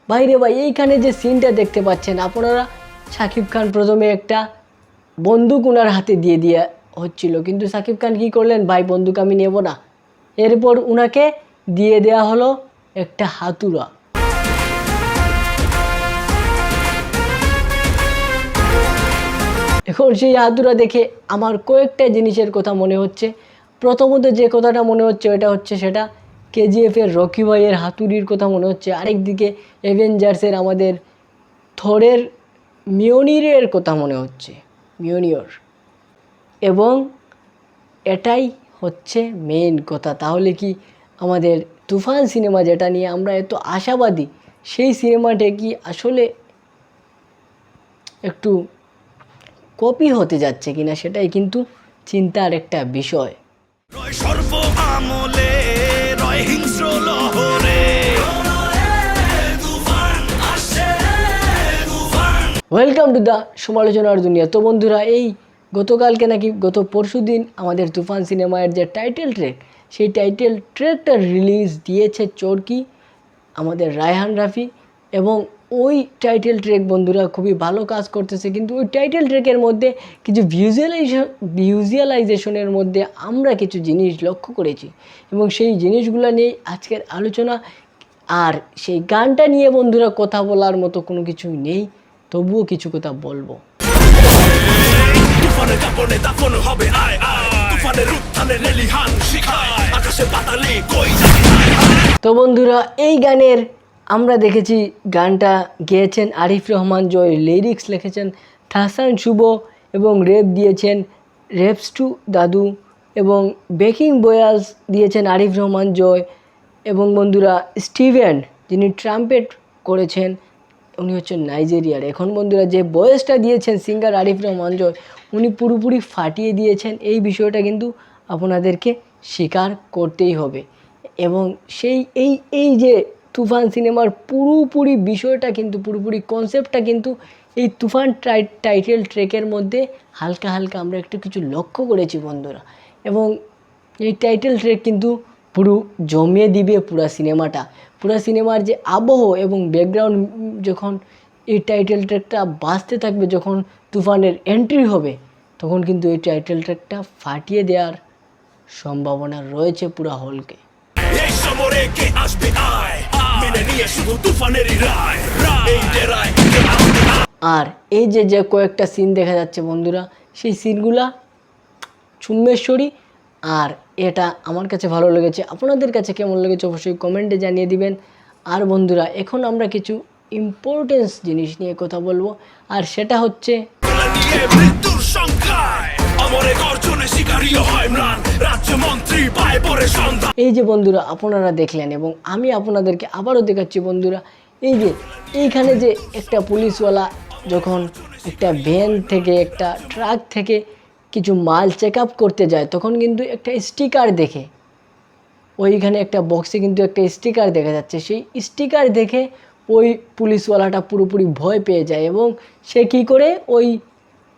বাইরে ভাই এইখানে যে সিনটা দেখতে পাচ্ছেন আপনারা, শাকিব খান প্রথমে একটা বন্দুক ওনার হাতে দিয়ে হচ্ছিল, কিন্তু শাকিব খান কী করলেন, ভাই বন্দুক আমি নেব না। এরপর ওনাকে দিয়ে দেওয়া হলো একটা হাতুড়া। এখন সেই হাতুড়া দেখে আমার কয়েকটা জিনিসের কথা মনে হচ্ছে। প্রথমত যে কথাটা মনে হচ্ছে ওটা হচ্ছে সেটা কেজিএফের রকি ভাইয়ের হাতুড়ির কথা মনে হচ্ছে। আরেকদিকে অ্যাভেঞ্জার্সের আমাদের থরের মিওনিরের কথা মনে হচ্ছে, মিওনিয়র। এবং এটাই হচ্ছে মেইন কথা। তাহলে কি আমাদের তুফান সিনেমা যেটা নিয়ে আমরা এত আশাবাদী, সেই সিনেমাটা কি আসলে একটু কপি হতে যাচ্ছে কিনা সেটাই কিন্তু চিন্তার একটা বিষয়। ওয়েলকাম টু দ্য সমালোচনার দুনিয়া। তো বন্ধুরা, এই গতকালকে নাকি গত পরশু দিন আমাদের তুফান সিনেমার যে টাইটেল ট্র্যাক, সেই টাইটেল ট্র্যাকটা রিলিজ দিয়েছে চরকি আমাদের রায়হান রাফি। এবং ওই টাইটেল ট্র্যাক বন্ধুরা খুবই ভালো কাজ করতেছে, কিন্তু ওই টাইটেল ট্র্যাকের মধ্যে কিছু ভিজুয়ালাইজেশনের মধ্যে আমরা কিছু জিনিস লক্ষ্য করেছি এবং সেই জিনিসগুলো নিয়ে আজকের আলোচনা। আর সেই গানটা নিয়ে বন্ধুরা কথা বলার মতো কোনো কিছু নেই, তবুও কিছু কথা বলবো। তো বন্ধুরা, এই গানের আমরা দেখেছি গানটা গেয়েছেন আরিফ রহমান জয়, লিরিক্স লিখেছেন হাসান শুভ এবং রেপ দিয়েছেন রেপস টু দাদু এবং বেকিং বয়াস দিয়েছেন আরিফ রহমান জয়। এবং বন্ধুরা স্টিভেন যিনি ট্রাম্পেট করেছেন উনি হচ্ছেন নাইজেরিয়ার। এখন বন্ধুরা যে বয়েসটা দিয়েছেন সিঙ্গার আরিফ রহমান জয়, উনি পুরোপুরি ফাটিয়ে দিয়েছেন। এই বিষয়টা কিন্তু আপনাদেরকে স্বীকার করতেই হবে। এবং সেই এই যে তুফান সিনেমার পুরোপুরি বিষয়টা কিন্তু পুরোপুরি কনসেপ্টটা কিন্তু এই তুফান টাইটেল ট্র্যাকের মধ্যে হালকা হালকা আমরা একটু কিছু লক্ষ্য করেছি বন্ধুরা। এবং এই টাইটেল ট্র্যাক কিন্তু পুরো জমিয়ে দিবে পুরা সিনেমাটা। পুরা সিনেমার যে আবহ এবং ব্যাকগ্রাউন্ড যখন এই টাইটেল ট্র্যাকটা বাজতে থাকবে, যখন তুফানের এন্ট্রি হবে, তখন কিন্তু এই টাইটেল ট্র্যাকটা ফাটিয়ে দেওয়ার সম্ভাবনা রয়েছে পুরা হলকে। আর এই যে কয়েকটা সিন দেখা যাচ্ছে বন্ধুরা, সেই সিনগুলা চুম্বেশ্বরী। আর এটা আমার কাছে ভালো লেগেছে, আপনাদের কাছে কেমন লেগেছে অবশ্যই কমেন্টে জানিয়ে দিবেন। আর বন্ধুরা, এখন আমরা কিছু ইম্পর্টেন্স জিনিস নিয়ে কথা বলবো, আর সেটা হচ্ছে এই যে বন্ধুরা আপনারা দেখলেন এবং আমি আপনাদেরকে আবারও দেখাচ্ছি বন্ধুরা, এইখানে যে একটা পুলিশওয়ালা যখন একটা ভ্যান থেকে একটা ট্রাক থেকে কিছু মাল চেক আপ করতে যায়, তখন কিন্তু একটা স্টিকার দেখে, ওইখানে একটা বক্সে কিন্তু একটা স্টিকার দেখা যাচ্ছে। সেই স্টিকার দেখে ওই পুলিশওয়ালাটা পুরোপুরি ভয় পেয়ে যায় এবং সে কী করে ওই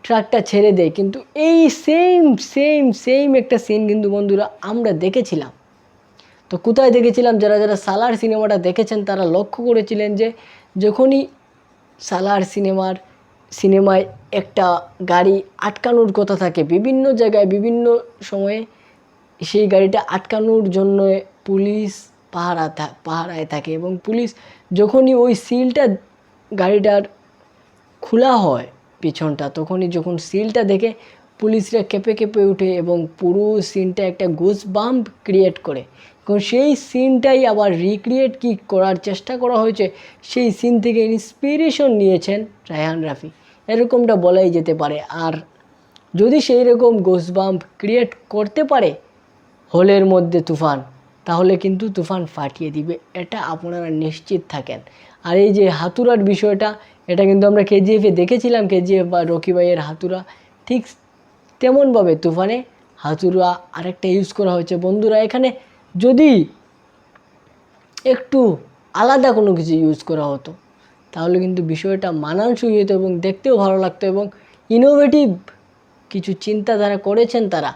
ট্রাকটা ছেড়ে দেয়। কিন্তু এই সেম একটা সিন কিন্তু বন্ধুরা আমরা দেখেছিলাম। তো কোথায় দেখেছিলাম, যারা সালার সিনেমাটা দেখেছেন তারা লক্ষ্য করেছিলেন যে যখনই সালার সিনেমায় একটা গাড়ি আটকানোর কথা থাকে বিভিন্ন জায়গায় বিভিন্ন সময়ে, সেই গাড়িটা আটকানোর জন্য পুলিশ পাহারায় থাকে এবং পুলিশ যখনই ওই সিলটা গাড়িটার খোলা হয় পিছনটা, তখনই যখন সিলটা দেখে পুলিশরা কেঁপে উঠে এবং পুরো সিনটা একটা গুজ বাম্প ক্রিয়েট করে। এবং সেই সিনটাই আবার রিক্রিয়েট করার চেষ্টা করা হয়েছে, সেই সিন থেকে ইন্সপিরেশন নিয়েছেন রায়হান রাফি, এরকমটা বলাই যেতে পারে। আর যদি সেই রকম গুজ বাম্প ক্রিয়েট করতে পারে হলের মধ্যে তুফান, তাহলে কিন্তু তুফান ফাটিয়ে দিবে, এটা আপনারা নিশ্চিত থাকেন। আর এই যে হাতুড়ার বিষয়টা, এটা কিন্তু আমরা কেজিএফে দেখেছিলাম, কেজিএফ বা রকি ভাইয়ের হাতুড়া, ঠিক তেমনভাবে তুফানে হাতুড়া আরেকটা ইউজ করা হয়েছে বন্ধুরা। এখানে যদি একটু আলাদা কোনো কিছু ইউজ করা হতো তাহলে কিন্তু বিষয়টা মানানসই হতো এবং দেখতেও ভালো লাগতো এবং ইনোভেটিভ কিছু চিন্তাধারা করেছেন তারা,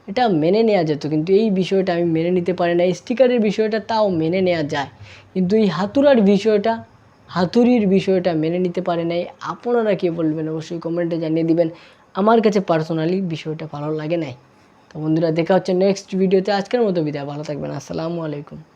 এটা মেনে নেওয়া যেত। কিন্তু এই বিষয়টা আমি মেনে নিতে পারি না। স্টিকারের বিষয়টা তাও মেনে নেওয়া যায়, কিন্তু এই হাতুড়ার বিষয়টা হাতুড়ির বিষয়টা মেনে নিতে পারে নাই। আপনারা কি বলবেন অবশ্যই কমেন্টে জানিয়ে দিবেন। আমার কাছে পার্সোনালি বিষয়টা ভালো লাগে নাই। তো বন্ধুরা দেখা হচ্ছে নেক্সট ভিডিওতে। আজকের মতো বিদায়, ভালো থাকবেন, আসসালামু আলাইকুম।